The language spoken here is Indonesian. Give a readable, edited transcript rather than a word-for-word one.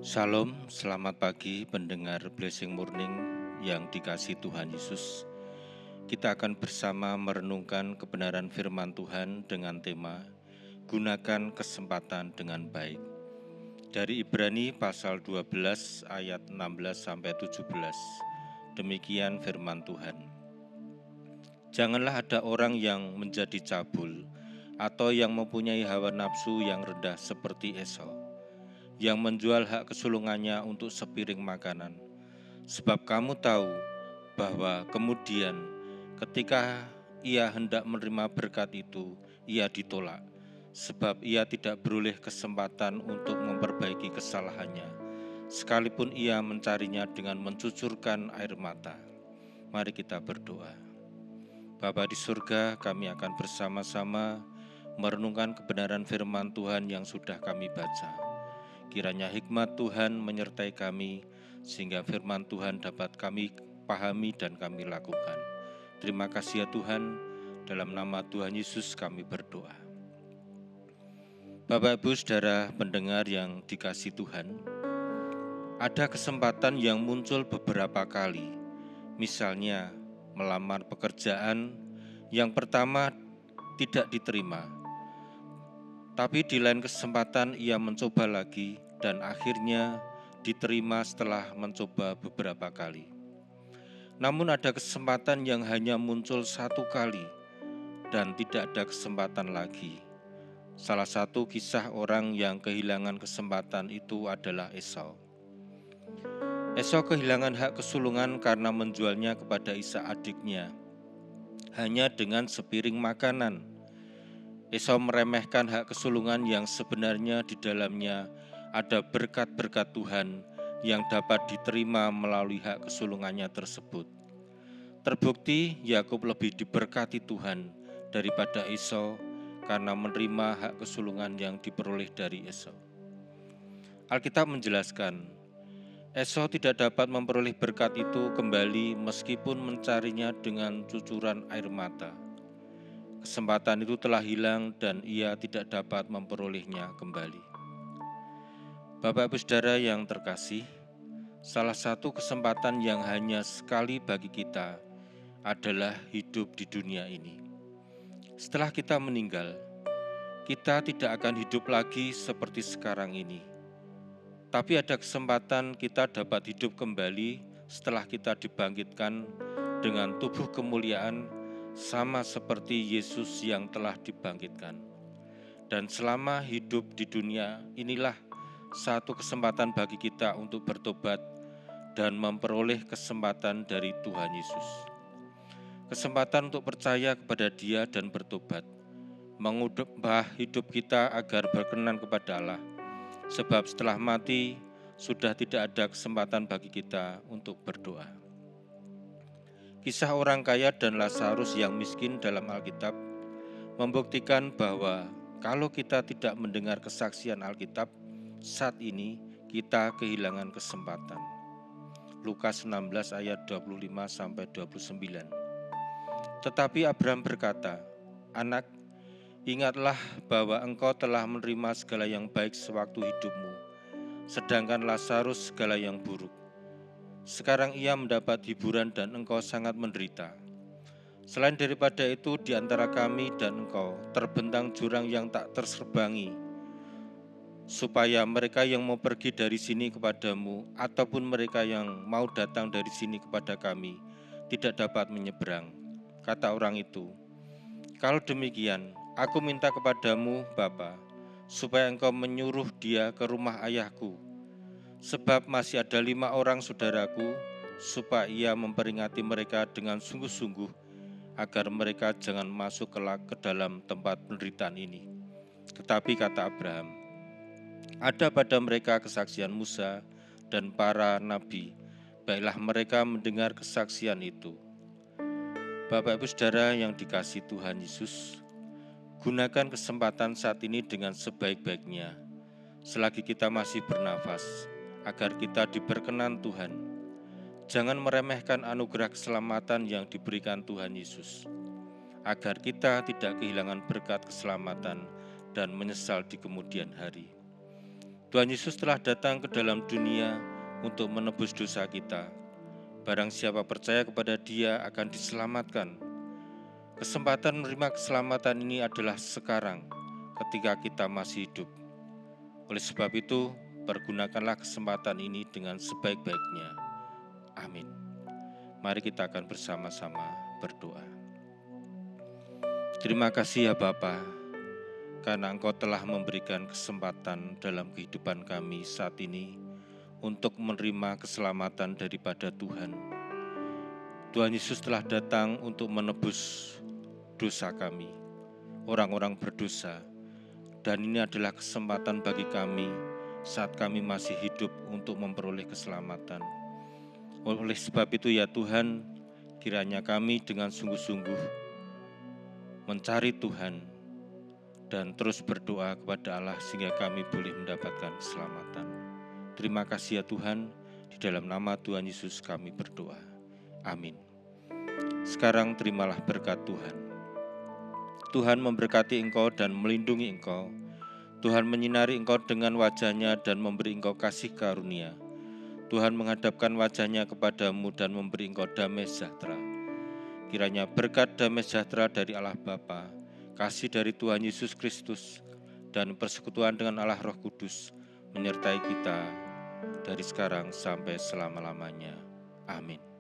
Shalom, selamat pagi pendengar Blessing Morning yang dikasihi Tuhan Yesus. Kita akan bersama merenungkan kebenaran firman Tuhan dengan tema Gunakan Kesempatan dengan Baik. Dari Ibrani pasal 12 ayat 16-17. Demikian firman Tuhan. Janganlah ada orang yang menjadi cabul atau yang mempunyai hawa nafsu yang rendah seperti Esau, yang menjual hak kesulungannya untuk sepiring makanan. Sebab kamu tahu bahwa kemudian ketika ia hendak menerima berkat itu, ia ditolak, sebab ia tidak beroleh kesempatan untuk memperbaiki kesalahannya, sekalipun ia mencarinya dengan mencucurkan air mata. Mari kita berdoa. Bapa di surga, kami akan bersama-sama merenungkan kebenaran firman Tuhan yang sudah kami baca. Kiranya hikmat Tuhan menyertai kami, sehingga firman Tuhan dapat kami pahami dan kami lakukan. Terima kasih ya Tuhan, dalam nama Tuhan Yesus kami berdoa. Bapak Ibu Saudara pendengar yang dikasihi Tuhan, ada kesempatan yang muncul beberapa kali. Misalnya melamar pekerjaan, yang pertama tidak diterima. Tapi di lain kesempatan ia mencoba lagi dan akhirnya diterima setelah mencoba beberapa kali. Namun ada kesempatan yang hanya muncul satu kali dan tidak ada kesempatan lagi. Salah satu kisah orang yang kehilangan kesempatan itu adalah Esau. Esau kehilangan hak kesulungan karena menjualnya kepada Ishak adiknya hanya dengan sepiring makanan. Esau meremehkan hak kesulungan yang sebenarnya di dalamnya ada berkat-berkat Tuhan yang dapat diterima melalui hak kesulungannya tersebut. Terbukti Yakub lebih diberkati Tuhan daripada Esau karena menerima hak kesulungan yang diperoleh dari Esau. Alkitab menjelaskan, Esau tidak dapat memperoleh berkat itu kembali meskipun mencarinya dengan cucuran air mata. Kesempatan itu telah hilang dan ia tidak dapat memperolehnya kembali. Bapak Ibu Saudara yang terkasih, salah satu kesempatan yang hanya sekali bagi kita adalah hidup di dunia ini. Setelah kita meninggal, kita tidak akan hidup lagi seperti sekarang ini. Tapi ada kesempatan kita dapat hidup kembali setelah kita dibangkitkan dengan tubuh kemuliaan sama seperti Yesus yang telah dibangkitkan. Dan selama hidup di dunia inilah satu kesempatan bagi kita untuk bertobat dan memperoleh kesempatan dari Tuhan Yesus. Kesempatan untuk percaya kepada Dia dan bertobat, mengubah hidup kita agar berkenan kepada Allah. Sebab setelah mati, sudah tidak ada kesempatan bagi kita untuk berdoa. Kisah orang kaya dan Lazarus yang miskin dalam Alkitab membuktikan bahwa kalau kita tidak mendengar kesaksian Alkitab, saat ini kita kehilangan kesempatan. Lukas 16 ayat 25-29. Tetapi Abraham berkata, "Anak, ingatlah bahwa engkau telah menerima segala yang baik sewaktu hidupmu, sedangkan Lazarus segala yang buruk. Sekarang ia mendapat hiburan dan engkau sangat menderita. Selain daripada itu, di antara kami dan engkau terbentang jurang yang tak terserbangi, supaya mereka yang mau pergi dari sini kepadamu, ataupun mereka yang mau datang dari sini kepada kami, tidak dapat menyeberang." Kata orang itu, "Kalau demikian, aku minta kepadamu, Bapa, supaya engkau menyuruh dia ke rumah ayahku, sebab masih ada 5 orang saudaraku, supaya ia memperingati mereka dengan sungguh-sungguh, agar mereka jangan masuk kelak ke dalam tempat penderitaan ini." Tetapi kata Abraham, "Ada pada mereka kesaksian Musa dan para nabi, baiklah mereka mendengar kesaksian itu." Bapak Ibu Saudara yang dikasihi Tuhan Yesus, gunakan kesempatan saat ini dengan sebaik-baiknya, selagi kita masih bernafas, agar kita diberkenan Tuhan. Jangan meremehkan anugerah keselamatan yang diberikan Tuhan Yesus, agar kita tidak kehilangan berkat keselamatan dan menyesal di kemudian hari. Tuhan Yesus telah datang ke dalam dunia untuk menebus dosa kita. Barang siapa percaya kepada Dia akan diselamatkan. Kesempatan menerima keselamatan ini adalah sekarang, ketika kita masih hidup. Oleh sebab itu, pergunakanlah kesempatan ini dengan sebaik-baiknya. Amin. Mari kita akan bersama-sama berdoa. Terima kasih ya Bapa, karena Engkau telah memberikan kesempatan dalam kehidupan kami saat ini untuk menerima keselamatan daripada Tuhan. Tuhan Yesus telah datang untuk menebus dosa kami, orang-orang berdosa, dan ini adalah kesempatan bagi kami saat kami masih hidup untuk memperoleh keselamatan. Oleh sebab itu ya Tuhan, kiranya kami dengan sungguh-sungguh mencari Tuhan dan terus berdoa kepada Allah sehingga kami boleh mendapatkan keselamatan. Terima kasih ya Tuhan, di dalam nama Tuhan Yesus kami berdoa. Amin. Sekarang terimalah berkat Tuhan. Tuhan memberkati engkau dan melindungi engkau. Tuhan menyinari engkau dengan wajah-Nya dan memberi engkau kasih karunia. Tuhan menghadapkan wajah-Nya kepadamu dan memberi engkau damai sejahtera. Kiranya berkat damai sejahtera dari Allah Bapa, kasih dari Tuhan Yesus Kristus, dan persekutuan dengan Allah Roh Kudus menyertai kita dari sekarang sampai selama-lamanya. Amin.